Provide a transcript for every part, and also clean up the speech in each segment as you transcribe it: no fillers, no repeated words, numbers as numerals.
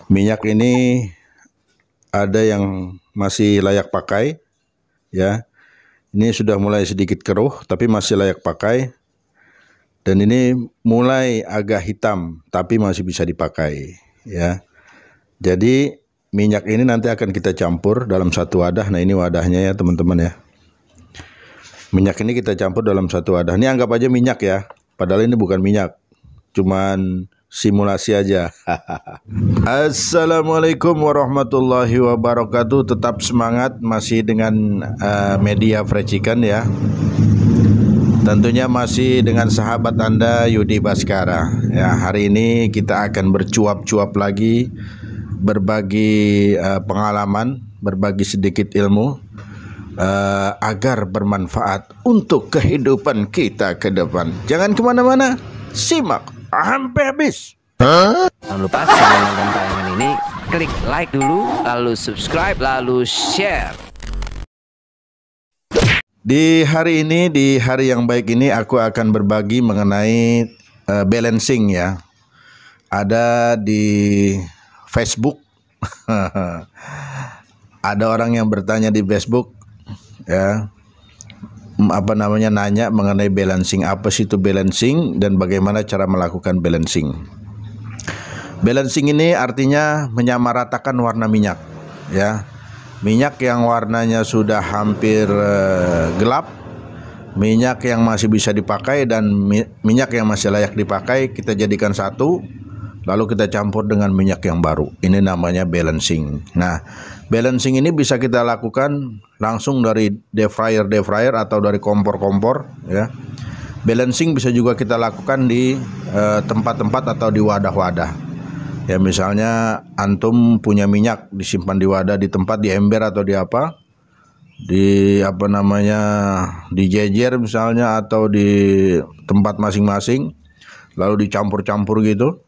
Minyak ini ada yang masih layak pakai, ya. Ini sudah mulai sedikit keruh, tapi masih layak pakai. Dan ini mulai agak hitam, tapi masih bisa dipakai, ya. Jadi minyak ini nanti akan kita campur dalam satu wadah. Nah, ini wadahnya ya teman-teman ya. Minyak ini kita campur dalam satu wadah. Ini anggap aja minyak ya, padahal ini bukan minyak, cuman simulasi aja. Assalamualaikum warahmatullahi wabarakatuh. Tetap semangat masih dengan media Fried Chicken ya. Tentunya masih dengan sahabat Anda Yudi Baskara. Ya, hari ini kita akan bercuap-cuap lagi, berbagi pengalaman, berbagi sedikit ilmu agar bermanfaat untuk kehidupan kita ke depan. Jangan kemana-mana, simak sampai habis. Jangan lupa sebelum nonton tayangan ini, klik like dulu, lalu subscribe, lalu share. Di hari ini, di hari yang baik ini, aku akan berbagi mengenai balancing ya. Ada di Facebook. Ada orang yang bertanya di Facebook ya, nanya mengenai balancing. Apa sih itu balancing dan bagaimana cara melakukan balancing? Balancing ini artinya menyamaratakan warna minyak ya. Minyak yang warnanya sudah hampir gelap, minyak yang masih bisa dipakai, dan minyak yang masih layak dipakai kita jadikan satu, lalu kita campur dengan minyak yang baru. Ini namanya balancing. Nah, balancing ini bisa kita lakukan langsung dari deep fryer atau dari kompor ya. Balancing bisa juga kita lakukan di tempat-tempat atau di wadah-wadah. Ya, misalnya antum punya minyak disimpan di wadah, di tempat, di ember atau di di jejer misalnya, atau di tempat masing-masing, lalu dicampur-campur gitu.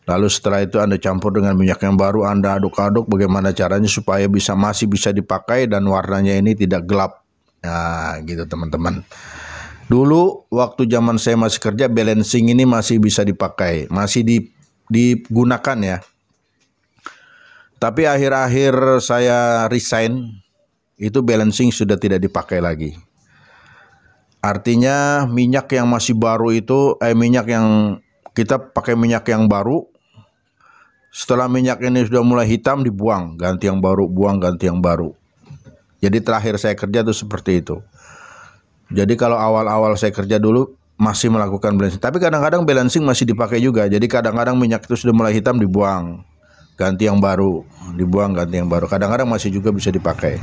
Lalu setelah itu Anda campur dengan minyak yang baru, Anda aduk-aduk bagaimana caranya supaya masih bisa dipakai dan warnanya ini tidak gelap. Nah, gitu teman-teman. Dulu waktu zaman saya masih kerja, balancing ini masih bisa dipakai, masih digunakan ya. Tapi akhir-akhir saya resign, itu balancing sudah tidak dipakai lagi. Artinya minyak yang masih baru itu, minyak yang kita pakai minyak yang baru. Setelah minyak ini sudah mulai hitam, dibuang, ganti yang baru, buang, ganti yang baru. Jadi terakhir saya kerja itu seperti itu. Jadi kalau awal-awal saya kerja dulu masih melakukan balancing, tapi kadang-kadang balancing masih dipakai juga. Jadi kadang-kadang minyak itu sudah mulai hitam, dibuang, ganti yang baru, dibuang, ganti yang baru. Kadang-kadang masih juga bisa dipakai.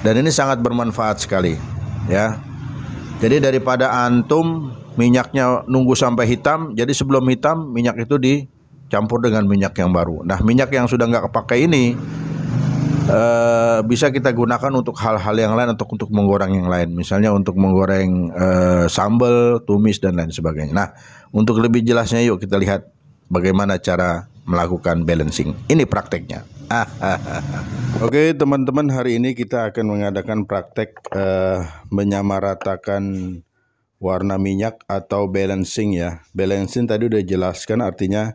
Dan ini sangat bermanfaat sekali ya. Jadi daripada antum minyaknya nunggu sampai hitam, jadi sebelum hitam minyak itu dicampur dengan minyak yang baru. Nah, minyak yang sudah nggak kepakai ini bisa kita gunakan untuk hal-hal yang lain, untuk menggoreng yang lain, misalnya untuk menggoreng sambal, tumis dan lain sebagainya. Nah, untuk lebih jelasnya yuk kita lihat bagaimana cara melakukan balancing. Ini prakteknya. Oke teman-teman, hari ini kita akan mengadakan praktek menyamaratakan warna minyak atau balancing ya. Balancing tadi udah jelaskan, artinya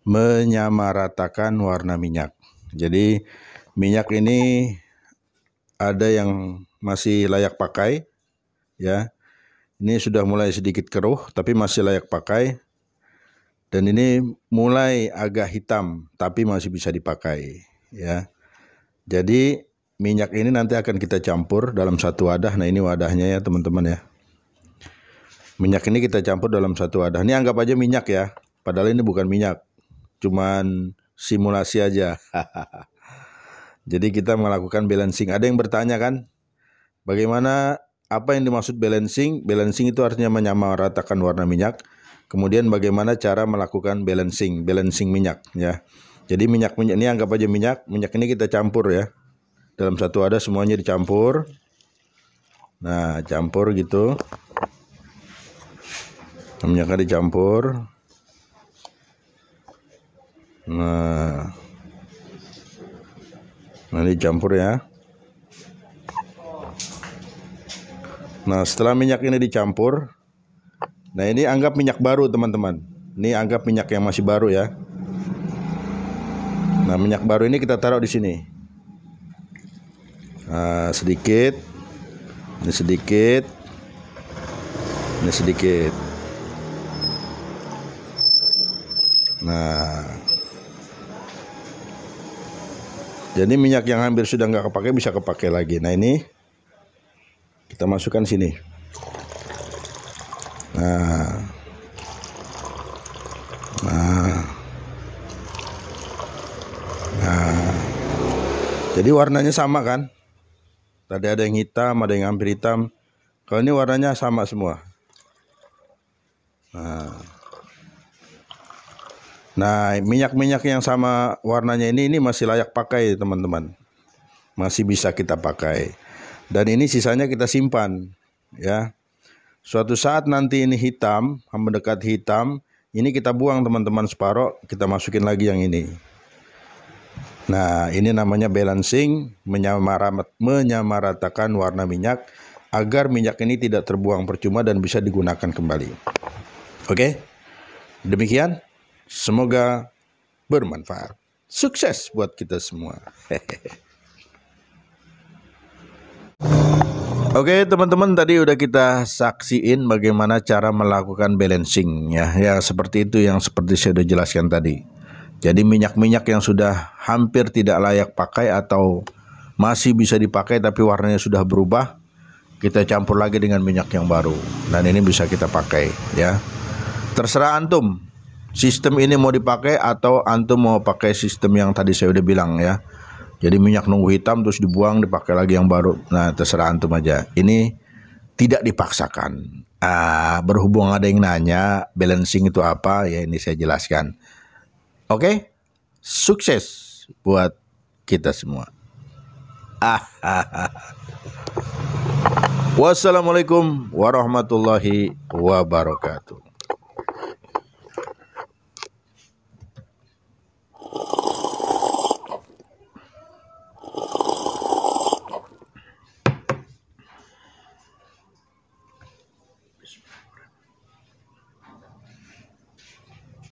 menyamaratakan warna minyak. Jadi minyak ini ada yang masih layak pakai ya. Ini sudah mulai sedikit keruh, tapi masih layak pakai. Dan ini mulai agak hitam, tapi masih bisa dipakai ya. Jadi minyak ini nanti akan kita campur dalam satu wadah. Nah, ini wadahnya ya teman-teman ya. Minyak ini kita campur dalam satu wadah. Ini anggap aja minyak ya, padahal ini bukan minyak, cuman simulasi aja. Jadi kita melakukan balancing. Ada yang bertanya kan, bagaimana, apa yang dimaksud balancing? Balancing itu artinya menyamaratakan warna minyak. Kemudian bagaimana cara melakukan balancing minyak ya. Jadi minyak ini anggap aja minyak ini kita campur ya. Dalam satu wadah semuanya dicampur. Nah, campur gitu. Minyaknya dicampur. Nah, dicampur ya. Nah, setelah minyak ini dicampur, nah ini anggap minyak baru teman-teman. Ini anggap minyak yang masih baru ya. Nah, minyak baru ini kita taruh di sini. Nah, sedikit, ini sedikit, ini sedikit. Nah, jadi minyak yang hampir sudah nggak kepake bisa kepake lagi. Nah, ini kita masukkan sini. Nah, jadi warnanya sama kan? Tadi ada yang hitam, ada yang hampir hitam. Kalau ini warnanya sama semua. Nah, minyak-minyak yang sama warnanya ini masih layak pakai, teman-teman. Masih bisa kita pakai. Dan ini sisanya kita simpan, ya. Suatu saat nanti ini hitam, mendekat hitam, ini kita buang, teman-teman, separuh, kita masukin lagi yang ini. Nah, ini namanya balancing, menyamaratakan warna minyak agar minyak ini tidak terbuang percuma dan bisa digunakan kembali. Oke? Demikian, semoga bermanfaat. Sukses buat kita semua. Oke, teman-teman, tadi udah kita saksiin bagaimana cara melakukan balancing, ya. Ya, seperti itu yang seperti saya udah jelaskan tadi. Jadi minyak-minyak yang sudah hampir tidak layak pakai atau masih bisa dipakai tapi warnanya sudah berubah, kita campur lagi dengan minyak yang baru. Dan ini bisa kita pakai, ya. Terserah antum. Sistem ini mau dipakai atau antum mau pakai sistem yang tadi saya udah bilang, ya. Jadi minyak nunggu hitam terus dibuang, dipakai lagi yang baru. Nah, terserah antum aja. Ini tidak dipaksakan. Berhubung ada yang nanya balancing itu apa, ya ini saya jelaskan. Oke, sukses buat kita semua. Wassalamualaikum warahmatullahi wabarakatuh.